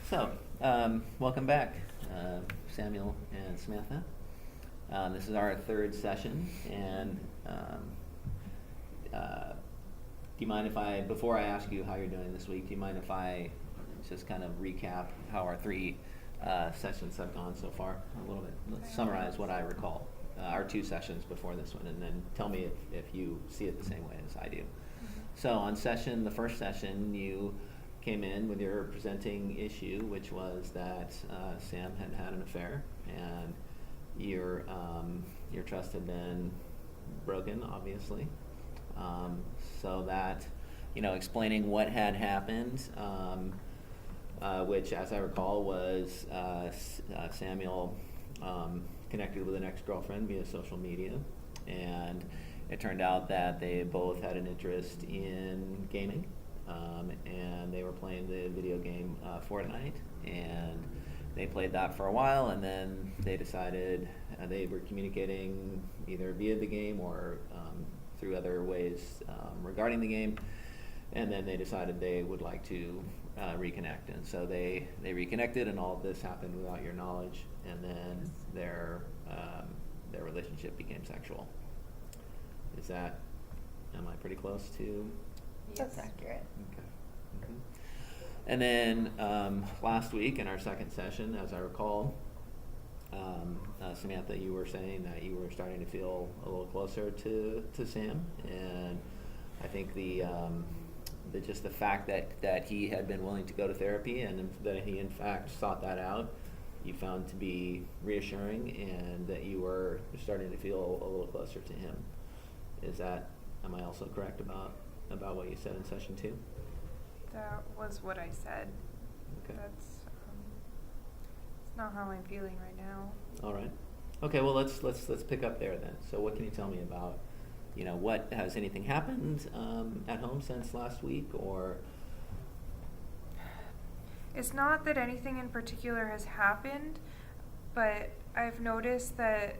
So, welcome back, Samuel and Samantha. This is our third session, and do you mind if before I ask you how you're doing this week, do you mind if I just kind of recap how our three sessions have gone so far a little bit? Let's summarize what I recall, our two sessions before this one, and then tell me if you see it the same way as I do. So on the first session, you came in with your presenting issue, which was that Sam had an affair, and your trust had been broken, obviously. So that, explaining what had happened, which, as I recall, was Samuel connected with an ex-girlfriend via social media, and it turned out that they both had an interest in gaming. And they were playing the video game Fortnite, and they played that for a while, and then they decided they were communicating either via the game or through other ways regarding the game, and then they decided they would like to reconnect, and so they reconnected, and all of this happened without your knowledge, and then their relationship became sexual. Am I pretty close to? That's accurate. Okay. Mm-hmm. And then last week in our second session, as I recall, Samantha, you were saying that you were starting to feel a little closer to Sam, and I think just the fact that he had been willing to go to therapy and that he in fact sought that out, you found to be reassuring, and that you were starting to feel a little closer to him. Am I also correct about what you said in session 2? That was what I said. Okay. That's it's not how I'm feeling right now. All right. Okay. Well, let's pick up there then. So, what can you tell me about, what has anything happened at home since last week, or? It's not that anything in particular has happened, but I've noticed that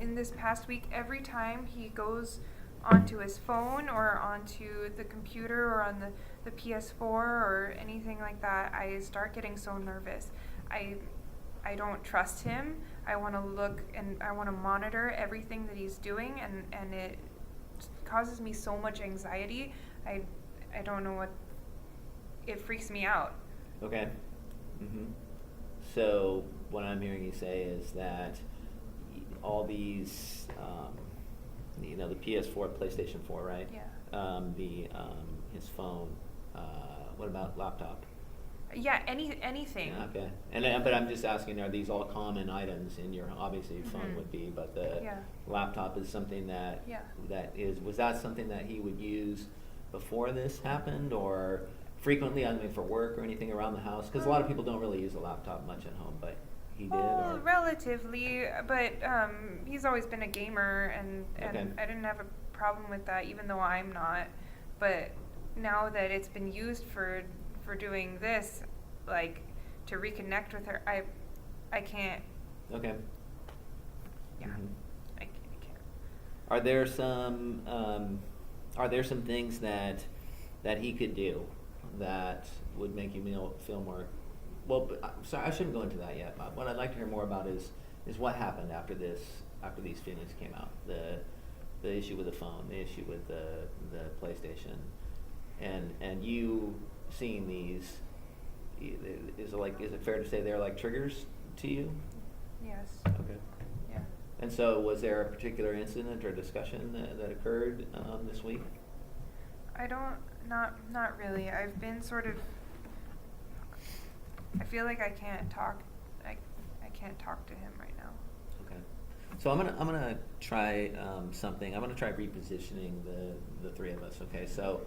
in this past week, every time he goes onto his phone or onto the computer or on the PS4 or anything like that, I start getting so nervous. I don't trust him. I want to look and I want to monitor everything that he's doing, and it causes me so much anxiety. I don't know it freaks me out. Okay. Mm-hmm. So what I'm hearing you say is that all these, the PS4, PlayStation 4, right? Yeah. His phone. What about laptop? Yeah, anything. Yeah, okay. But I'm just asking, are these all common items in your? Obviously, your phone would be, but the laptop is something that was that something that he would use before this happened, or frequently? I mean, for work or anything around the house? Because a lot of people don't really use a laptop much at home, but he did. Well, relatively, but he's always been a gamer, and Okay. I didn't have a problem with that, even though I'm not. But now that it's been used for doing this, like to reconnect with her, I can't. Okay. Yeah, Mm-hmm. I can't. Are there some things that he could do that would make you feel more? Well, sorry, I shouldn't go into that yet, Bob. What I'd like to hear more about is what happened after these feelings came out. The issue with the phone, the issue with the PlayStation, and you seeing these. Is it fair to say they're like triggers to you? Yes. Okay. Yeah. And so, was there a particular incident or discussion that occurred this week? Not really. I've been sort of. I feel like I can't talk. I can't talk to him right now. Okay. So I'm gonna try something. I'm gonna try repositioning the three of us. Okay. So,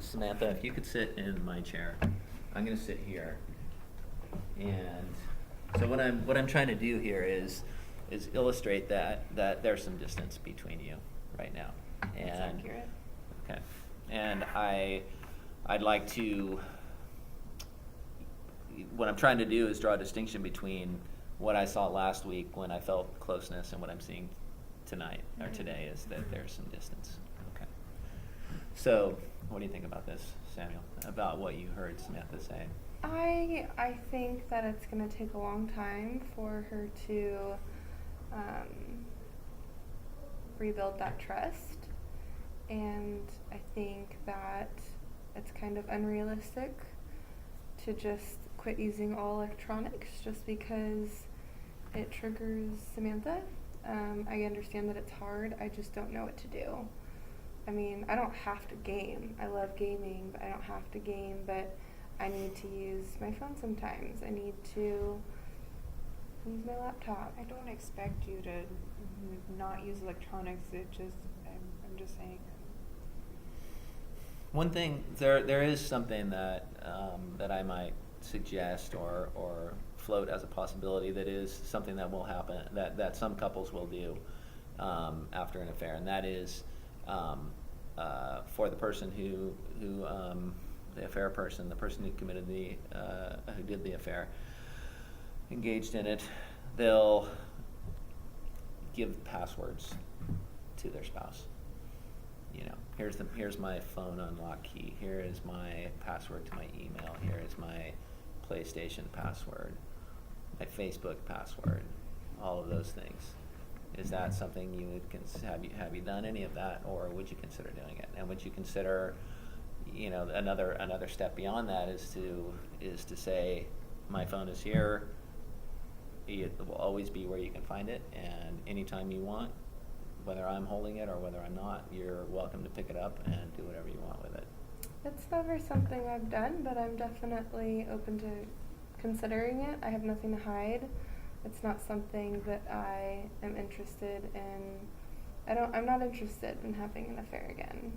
Samantha, if you could sit in my chair, I'm gonna sit here. And so what I'm trying to do here is illustrate that there's some distance between you right now. And That's accurate. okay. And I'd like to. What I'm trying to do is draw a distinction between what I saw last week when I felt closeness and what I'm seeing tonight or today is that there's some distance. Okay. So What do you think about this, Samuel? About what you heard Samantha say? I think that it's going to take a long time for her to rebuild that trust, and I think that it's kind of unrealistic to just quit using all electronics just because it triggers Samantha. I understand that it's hard. I just don't know what to do. I mean, I don't have to game. I love gaming, but I don't have to game. But I need to use my phone sometimes. I need to use my laptop. I don't expect you to not use electronics. I'm just saying. One thing, there is something that that I might suggest or float as a possibility that is something that will happen, that some couples will do after an affair, and that is for the person who the affair person, the person who committed who did the affair, engaged in it, they'll give passwords to their spouse. You know, here's my phone unlock key. Here is my password to my email. Here is my PlayStation password, my Facebook password. All of those things. Is that something you would have you done any of that, or would you consider doing it? And would you consider, you know, another step beyond that is to say, my phone is here. It will always be where you can find it, and anytime you want, whether I'm holding it or whether I'm not, you're welcome to pick it up and do whatever you want with it. It's never something I've done, but I'm definitely open to considering it. I have nothing to hide. It's not something that I am interested in. I'm not interested in having an affair again.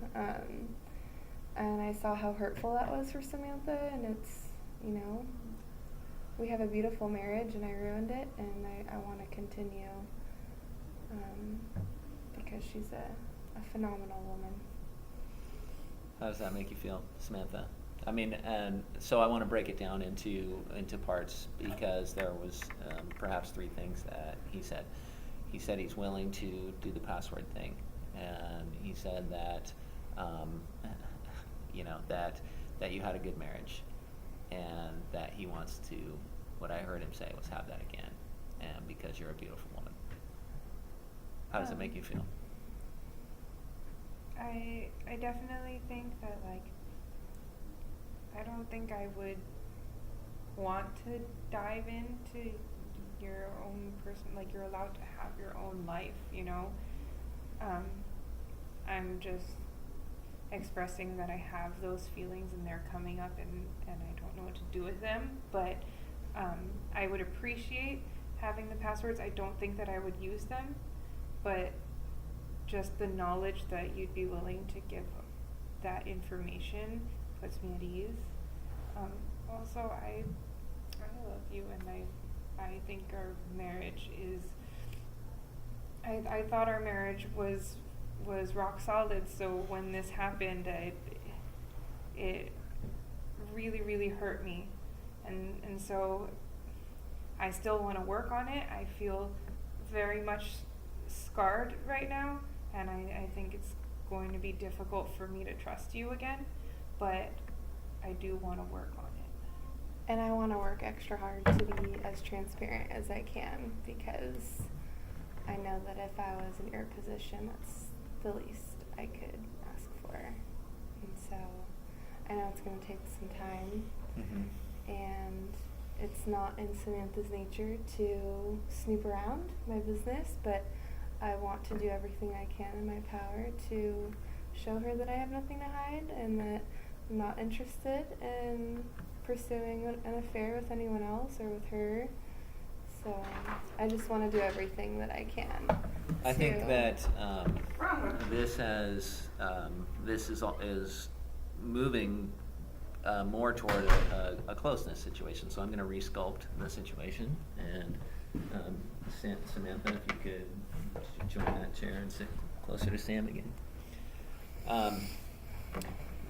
And I saw how hurtful that was for Samantha, and it's, you know, we have a beautiful marriage and I ruined it, and I want to continue because she's a phenomenal woman. How does that make you feel, Samantha? I mean, and so I want to break it down into parts, because there was perhaps three things that he said. He said he's willing to do the password thing, and he said that you know, that you had a good marriage, and that he wants to, what I heard him say was, have that again, and because you're a beautiful woman. How does it make you feel? I definitely think that, like, I don't think I would want to dive into your own person. Like, you're allowed to have your own life, you know? I'm just expressing that I have those feelings and they're coming up, and I don't know what to do with them. But I would appreciate having the passwords. I don't think that I would use them, but just the knowledge that you'd be willing to give that information puts me at ease. Also, I love you, and I think our marriage is. I thought our marriage was rock solid. So when this happened, it really, really hurt me, and so I still want to work on it. I feel very much scarred right now, and I think it's going to be difficult for me to trust you again, but I do want to work on it. And I want to work extra hard to be as transparent as I can, because I know that if I was in your position, that's the least I could ask for. And so I know it's going to take some time, and it's not in Samantha's nature to snoop around my business, but I want to do everything I can in my power to show her that I have nothing to hide, and that I'm not interested in pursuing an affair with anyone else or with her. So I just want to do everything that I can. I think that this is moving more toward a closeness situation. So I'm going to resculpt the situation, and Samantha, if you could join that chair and sit closer to Sam again.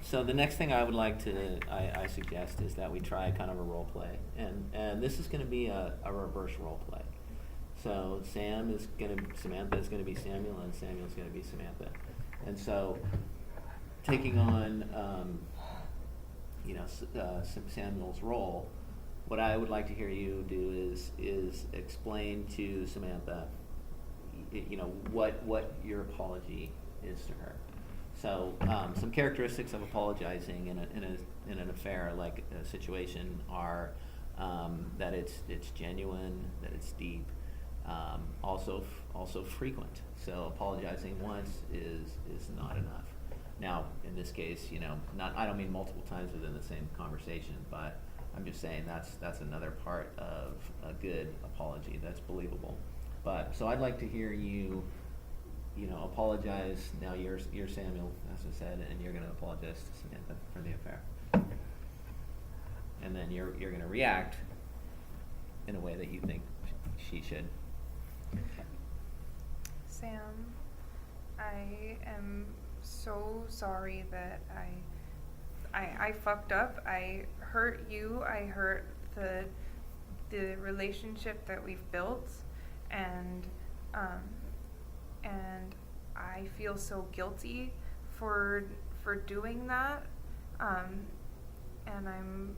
So the next thing I would like to, I suggest, is that we try kind of a role play, and this is going to be a reverse role play. So Samantha is going to be Samuel, and Samuel's going to be Samantha. And so taking on, Samuel's role, what I would like to hear you do is explain to Samantha, what your apology is to her. So, some characteristics of apologizing in an affair like a situation are that it's genuine, that it's deep, also frequent. So apologizing once is not enough. Now, in this case, I don't mean multiple times within the same conversation, but I'm just saying that's another part of a good apology that's believable. But so I'd like to hear you, apologize. Now you're Samuel, as I said, and you're going to apologize to Samantha for the affair, and then you're going to react in a way that you think she should. Sam, I am so sorry that I fucked up. I hurt you. I hurt the relationship that we've built, and I feel so guilty for doing that. And I'm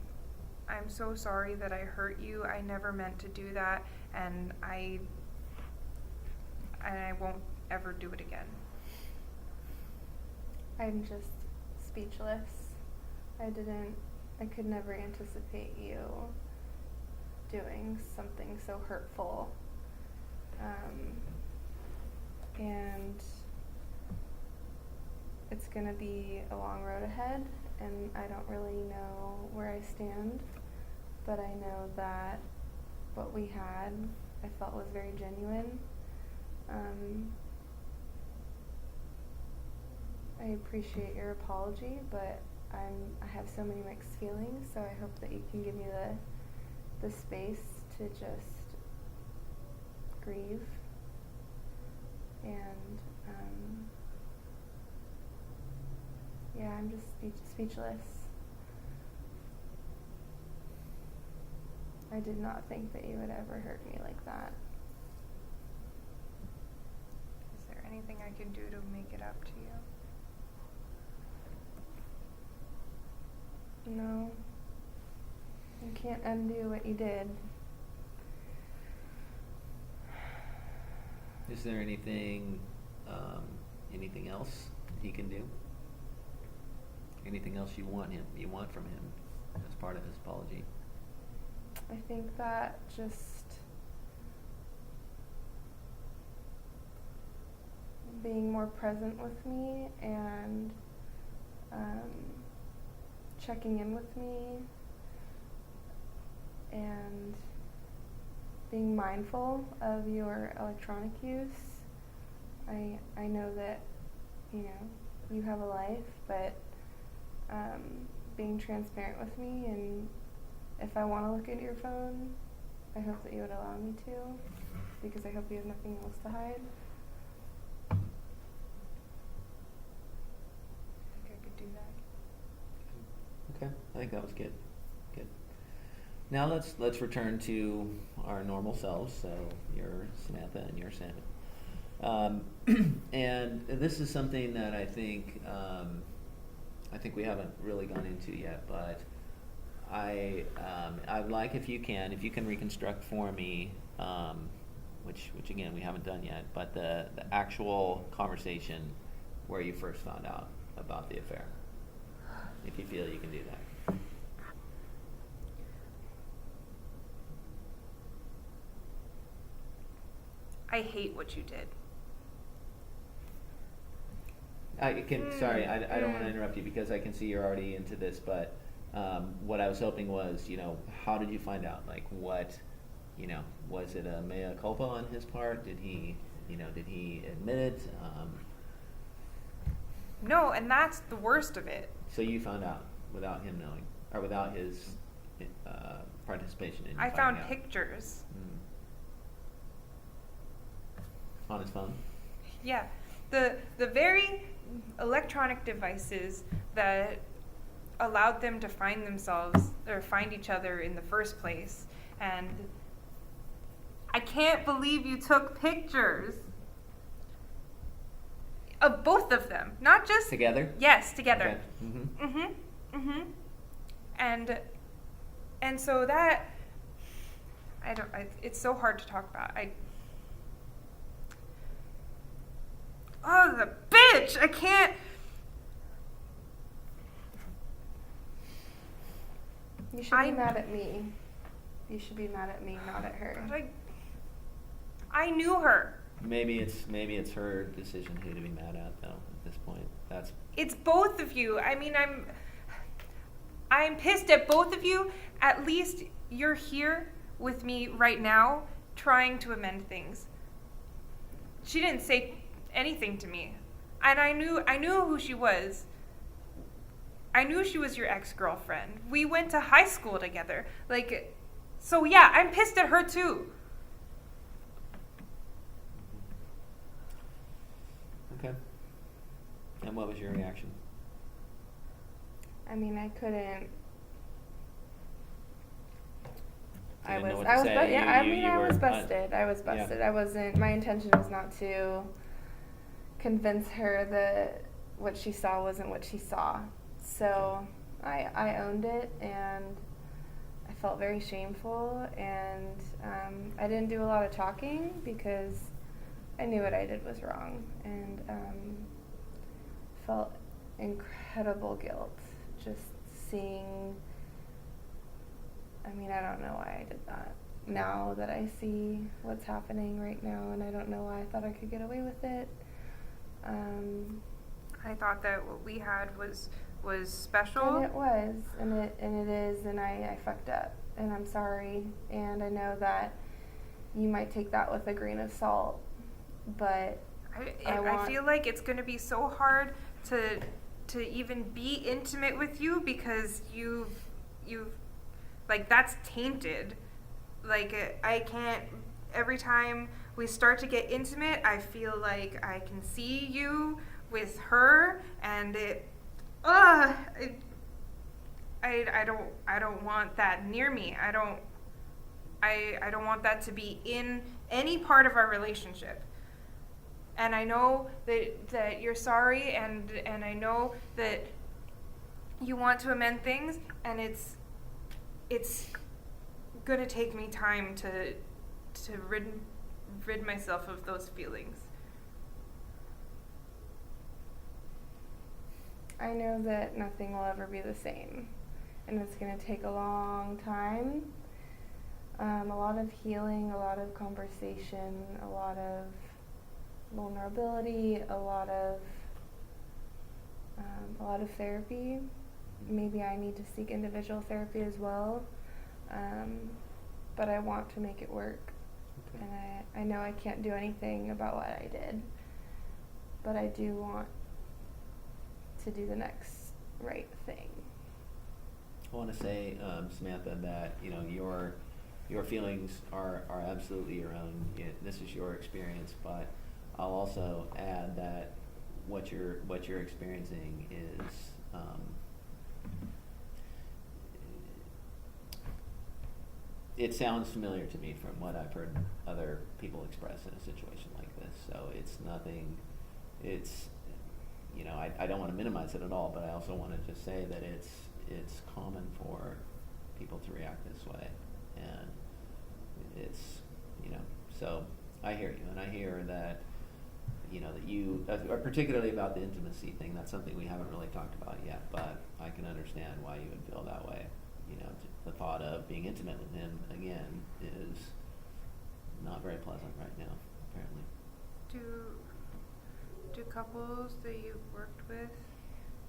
so sorry that I hurt you. I never meant to do that, and I won't ever do it again. I'm just speechless. I could never anticipate you doing something so hurtful. And it's gonna be a long road ahead, and I don't really know where I stand, but I know that what we had, I felt was very genuine. I appreciate your apology, but I have so many mixed feelings, so I hope that you can give me the space to just grieve and I'm just speechless. I did not think that you would ever hurt me like that. Is there anything I can do to make it up to you? No. You can't undo what you did. Is there anything else he can do? Anything else you want from him as part of his apology? I think that just being more present with me and checking in with me and being mindful of your electronic use. I know that you have a life, but being transparent with me, and if I want to look into your phone, I hope that you would allow me to, because I hope you have nothing else to hide. I think I could do that. Okay, I think that was good. Good. Now let's return to our normal selves. So you're Samantha and you're Samuel. And this is something that I think we haven't really gone into yet, but I'd like if you can reconstruct for me, which again we haven't done yet, but the actual conversation where you first found out about the affair, if you feel you can do that. I hate what you did. Sorry, I don't want to interrupt you because I can see you're already into this, but what I was hoping was, how did you find out? Like, what, was it a mea culpa on his part? Did he admit it? No, and that's the worst of it. So you found out without him knowing, or without his participation in you I finding found out? pictures. On his phone? Yeah. The very electronic devices that allowed them to find themselves or find each other in the first place. And I can't believe you took pictures. of both of them, not just Together? Yes, together. Okay. Mm-hmm. And so that it's so hard to talk about. Oh, the bitch! I can't. You should be mad at me. You should be mad at me, not at her. But I knew her. Maybe it's her decision who to be mad at, though. At this point, It's both of you. I mean, I'm pissed at both of you. At least you're here with me right now, trying to amend things. She didn't say anything to me, and I knew who she was. I knew she was your ex-girlfriend. We went to high school together. So yeah, I'm pissed at her too. okay. And what was your reaction? I mean, I couldn't. You didn't know what I to was, say. yeah. You I were was busted. I was yeah. busted. I wasn't. My intention was not to convince her that what she saw wasn't what she saw. So I owned it, and I felt very shameful, and I didn't do a lot of talking because I knew what I did was wrong, and felt incredible guilt just seeing. I mean, I don't know why I did that. Now that I see what's happening right now, and I don't know why I thought I could get away with it. I thought that what we had was special. And it was, and it is, and I fucked up, and I'm sorry, and I know that you might take that with a grain of salt, but I feel like it's going to be so hard to even be intimate with you because you've that's tainted. I can't. Every time we start to get intimate, I feel like I can see you with her, and I don't want that near me. I don't want that to be in any part of our relationship. And I know that you're sorry, and I know that you want to amend things, and it's gonna take me time to rid myself of those feelings. I know that nothing will ever be the same, and it's going to take a long time, a lot of healing, a lot of conversation, a lot of vulnerability, a lot of therapy. Maybe I need to seek individual therapy as well, but I want to make it work. Okay. And I know I can't do anything about what I did, but I do want to do the next right thing. I want to say, Samantha, that your feelings are absolutely your own. This is your experience, but I'll also add that what you're experiencing is it sounds familiar to me from what I've heard other people express in a situation like this. So it's nothing. It's I don't want to minimize it at all, but I also want to just say that it's common for people to react this way, and it's so I hear you, and I hear that that you, particularly about the intimacy thing. That's something we haven't really talked about yet, but I can understand why you would feel that way. The thought of being intimate with him again is not very pleasant right now, apparently. Do couples that you've worked with,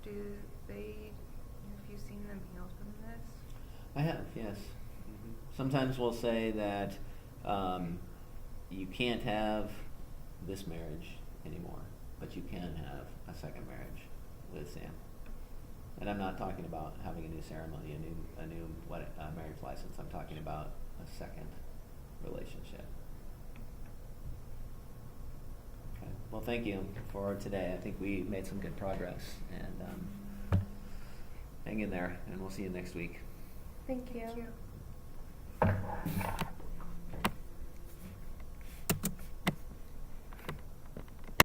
have you seen them heal from this? I have, yes. Mm-hmm. Sometimes we'll say that you can't have this marriage anymore, but you can have a second marriage with Sam. And I'm not talking about having a new ceremony, a new marriage license. I'm talking about a second relationship. Okay. Well, thank you for today. I think we made some good progress, and hang in there, and we'll see you next week. Thank you. Thank you.